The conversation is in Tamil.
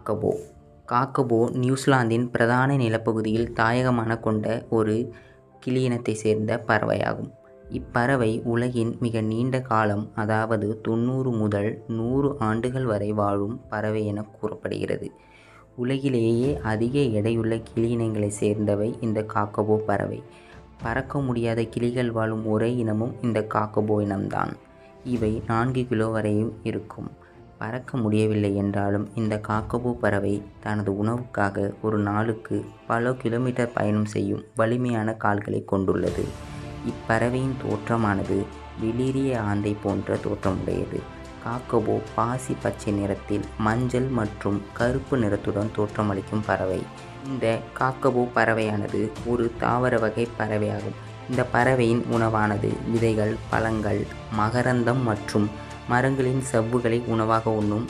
காக்கபோ. காக்கபோ நியூசிலாந்தின் பிரதான நிலப்பகுதியில் தாயகமான கொண்ட ஒரு கிளியினத்தைச் சேர்ந்த பறவையாகும். இப்பறவை உலகின் மிக நீண்ட காலம், அதாவது 90 முதல் 100 ஆண்டுகள் வரை வாழும் பறவை என கூறப்படுகிறது. உலகிலேயே அதிக எடையுள்ள கிளியினங்களைச் சேர்ந்தவை இந்த காக்கபோ பறவை. பறக்க முடியாத கிளிகள் வாழும் ஒரே இனமும் இந்த காக்கபோ இனம்தான். இவை 4 கிலோ வரையும் இருக்கும். பறக்க முடியவில்லை என்றாலும் இந்த காக்கபோ பறவை தனது உணவுக்காக ஒரு நாளுக்கு பல கிலோமீட்டர் பயணம் செய்யும் வலிமையான கால்களை கொண்டுள்ளது. இப்பறவையின் தோற்றமானது வெளிரிய ஆந்தை போன்ற தோற்றமுடையது. காக்கபோ பாசி பச்சை நிறத்தில் மஞ்சள் மற்றும் கருப்பு நிறத்துடன் தோற்றமளிக்கும் பறவை. இந்த காக்கபோ பறவையானது ஒரு தாவர வகை பறவையாகும். இந்த பறவையின் உணவானது விதைகள், பழங்கள், மகரந்தம் மற்றும் மரங்களின் சவ்வுகளை உணவாக உண்ணும்